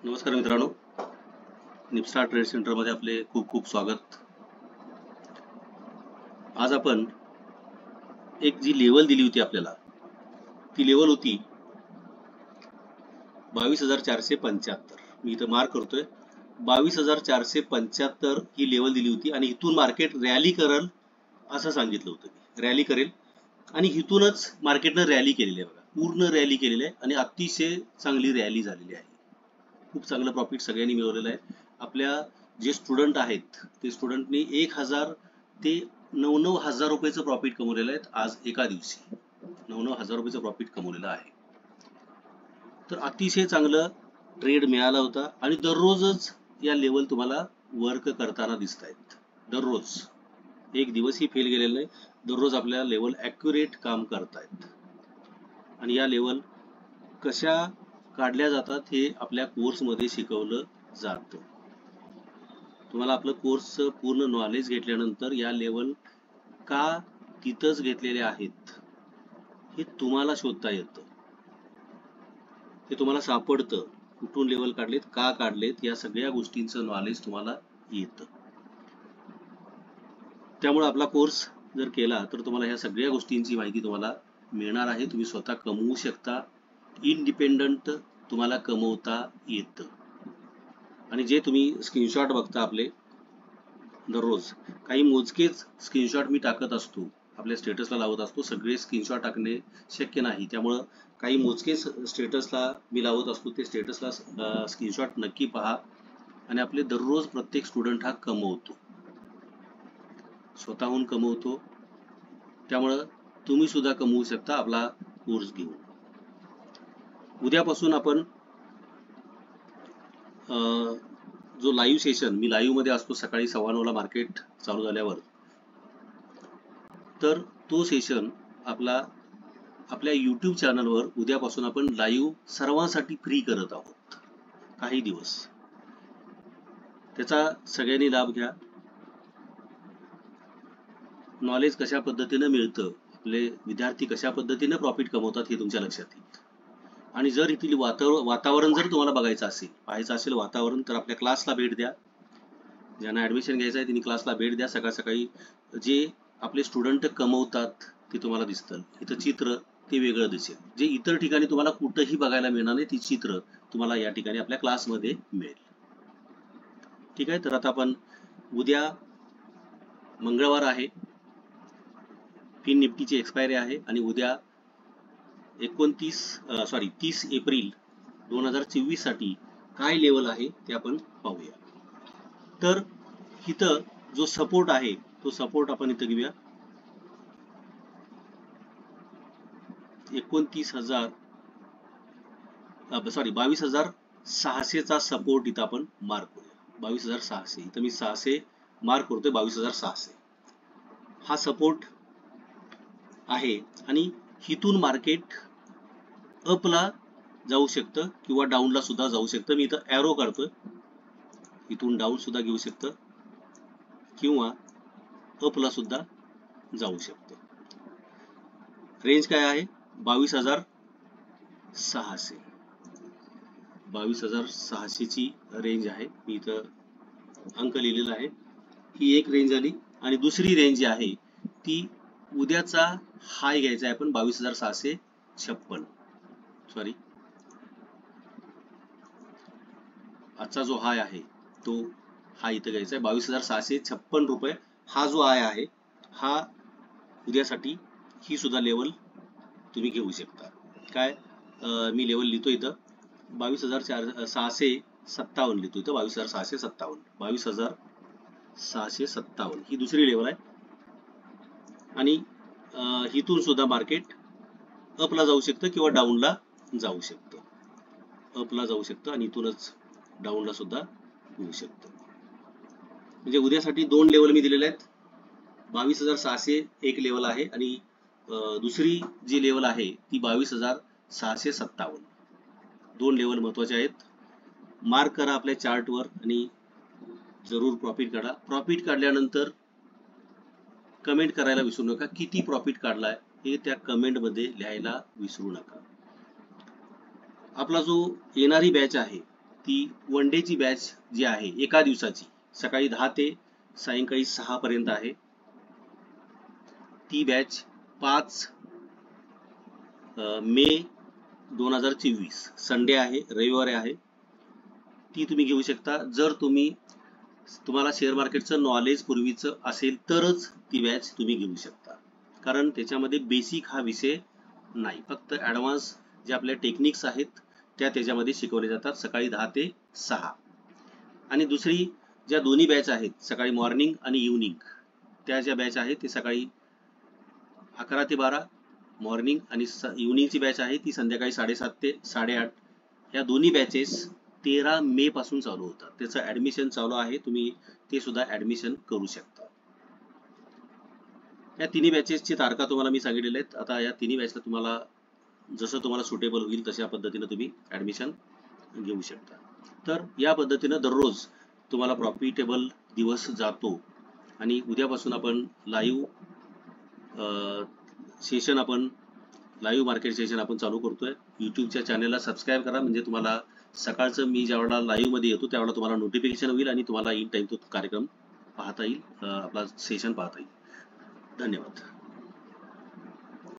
नमस्कार मित्रांनो, निपस्टार ट्रेड सेंटरमध्ये आपले खूप खूप स्वागत. आज आपण एक जी लेवल दिली होती आपल्याला, ती लेवल होती 22,475. मी इथं मार्क करतोय 22,475 ही लेवल दिली होती आणि इथून मार्केट रॅली करल असं सांगितलं होतं. रॅली करेल आणि इथूनच मार्केटनं रॅली केलेली आहे. बघा, पूर्ण रॅली केलेली आहे आणि अतिशय चांगली रॅली झालेली आहे. खूप चांगलं प्रॉफिट सगळ्यांनी मिळवलेलं आहे. आपल्या जे स्टुडंट आहेत ते स्टुडंटनी 1,000 ते 9,000 रुपयाचं प्रॉफिट कमवलेलं आहे. आज एका दिवशी 9,000 रुपयाचं प्रॉफिट कमवलेलं आहे. तर अतिशय चांगलं ट्रेड मिळाला होता आणि दररोजच या लेवल तुम्हाला वर्क करताना दिसत आहेत. दररोज एक दिवसही फेल गेलेला नाही. दररोज आपल्या लेवल ॲक्युरेट काम करतायत आणि या लेवल कशा काढल्या जातात हे आपल्या कोर्समध्ये शिकवलं जातं. तुम्हाला आपलं कोर्सचं पूर्ण नॉलेज घेतल्यानंतर या लेवल का तिथंच घेतलेले आहेत हे तुम्हाला शोधता येतं. हे तुम्हाला सापडतं. कुठून लेवल काढलेत, का काढलेत, या सगळ्या गोष्टींचं नॉलेज तुम्हाला येतं. त्यामुळे आपला कोर्स जर केला तर तुम्हाला ह्या सगळ्या गोष्टींची माहिती तुम्हाला मिळणार आहे. तुम्ही स्वतः कमवू शकता. इंडिपेंडंट तुम्हाला कमवता येतं. आणि जे तुम्ही स्क्रीनशॉट बघता आपले दररोज, काही मोजकेच स्क्रीनशॉट मी टाकत असतो, आपल्या स्टेटसला लावत असतो. सगळे स्क्रीनशॉट टाकणे शक्य नाही. त्यामुळं काही मोजकेच स्टेटसला मी लावत असतो. ते स्टेटसला स्क्रीनशॉट नक्की पहा. आणि आपले दररोज प्रत्येक स्टुडंट हा कमवतो, स्वतःहून कमवतो. त्यामुळं तुम्ही सुद्धा कमवू शकता आपला कोर्स घेऊन. उद्यापासून आपण जो लाईव्ह सेशन, मी लाईव्ह मध्ये असतो सकाळी 9:15 मार्केट चालू झाल्यावर, तर तो सेशन आपल्या YouTube चॅनलवर उद्यापासून आपण लाईव्ह सर्वांसाठी फ्री करत आहोत काही दिवस. त्याचा सगळ्यांनी लाभ घ्या. नॉलेज कशा पद्धतीनं मिळतं, आपले विद्यार्थी कशा पद्धतीनं प्रॉफिट कमवतात हे तुमच्या लक्षात येईल. आणि जर इथली वातावरण जर तुम्हाला पाहायचं असेल वातावरण, तर आपल्या क्लासला भेट द्या. ज्यांना ऍडमिशन घ्यायचं आहे त्यांनी क्लासला भेट द्या. सकाळ सकाळी जे आपले स्टुडंट कमवतात ते तुम्हाला दिसतं. इथं चित्र ते वेगळं दिसेल. जे इतर ठिकाणी तुम्हाला कुठंही बघायला मिळणार नाही, ती चित्र तुम्हाला या ठिकाणी आपल्या क्लासमध्ये मिळेल. ठीक आहे. तर आता आपण उद्या मंगळवार आहे, फिन निफ्टीची एक्सपायरी आहे आणि उद्या 30 एप्रिल 2024 साठी काय लेवल आहे ते आपण पाहूया. तर इथं जो सपोर्ट आहे तो सपोर्ट आपण इथं घेऊया. 22,600 चा सपोर्ट इथं आपण मार्क करूया. 22,600 इथं मी 600 मार्क करतोय. 22,600 हा सपोर्ट आहे आणि इथून मार्केट अपला जाऊ शकतं किंवा डाऊनला सुद्धा जाऊ शकतं. मी इथं एरो काढतोय. इथून डाऊन सुद्धा घेऊ शकतं किंवा अपला सुद्धा जाऊ शकतं. रेंज काय आहे? 22,600. 22,600 ची रेंज आहे. मी इथं अंक लिहिलेला आहे. ही एक रेंज आली आणि दुसरी रेंज जी आहे ती उद्याचा हाय घ्यायचा आहे आपण 22,656. सॉरी, आजचा जो हाय आहे तो हा इथं घ्यायचा आहे 22,656 रुपये. हा जो हाय आहे हा उद्यासाठी ही सुद्धा लेवल तुम्ही घेऊ शकता. काय मी लेवल लिहितो इथं 22,657 लिहितो इथं. 22,657 22,657 ही दुसरी लेवल आहे. आणि इथून सुद्धा मार्केट अपला जाऊ शकतं किंवा डाऊनला जाऊ शकतं. अपला जाऊ शकतं आणि इथूनच डाऊनला सुद्धा होऊ शकतं. म्हणजे उद्यासाठी दोन लेवल मी दिलेले आहेत. 22,600 एक लेवल आहे आणि दुसरी जी लेवल आहे ती 22,657. दोन लेवल महत्वाचे आहेत. मार्क करा आपल्या चार्टवर आणि जरूर प्रॉफिट काढा. प्रॉफिट काढल्यानंतर कमेंट करायला विसरू नका. किती प्रॉफिट काढलाय हे त्या कमेंट मध्ये लिहायला विसरू नका. आपला जो येणारी बॅच आहे ती वन डेची बॅच जी आहे एका दिवसाची सकाळी 10 ते सायंकाळी 6 पर्यंत आहे. ती बॅच 5 मे 2024 संडे आहे, रविवार आहे. ती तुम्ही घेऊ शकता. जर तुम्हाला शेअर मार्केटचं नॉलेज पूर्वीचं असेल तरच ती बॅच तुम्ही घेऊ शकता, कारण त्याच्यामध्ये बेसिक हा विषय नाही, फक्त ॲडव्हान्स जे आपल्या टेक्निक्स आहेत त्या त्याच्यामध्ये शिकवले जातात सकाळी 10 ते 6. आणि दुसरी ज्या दोन्ही बॅच आहेत सकाळी मॉर्निंग आणि इव्हनिंग, त्या ज्या बॅच आहेत ते सकाळी 11 ते 12 मॉर्निंग आणि इव्हनिंगची बॅच आहे ती संध्याकाळी 7:30 ते 8:30. या दोन्ही बॅचेस 13 मे पासून चालू होतात. त्याचं ऍडमिशन चालू आहे, तुम्ही ते सुद्धा ऍडमिशन करू शकता. या तिन्ही बॅचेसची तारखा तुम्हाला मी सांगितलेल्या आहेत. आता या तिन्ही बॅचला तुम्हाला जसं तुम्हाला सुटेबल होईल तशा पद्धतीनं तुम्ही ऍडमिशन घेऊ शकता. तर या पद्धतीनं दररोज तुम्हाला प्रॉफिटेबल दिवस जातो. आणि उद्यापासून आपण लाईव्ह मार्केट सेशन आपण चालू करतोय. युट्यूबच्या चॅनलला सबस्क्राईब करा, म्हणजे तुम्हाला सकाळचं मी ज्यावेळेला लाईव्ह मध्ये येतो त्यावेळेला तुम्हाला नोटिफिकेशन होईल आणि तुम्हाला इन टाइम तो कार्यक्रम पाहता येईल, आपला सेशन पाहता येईल. धन्यवाद.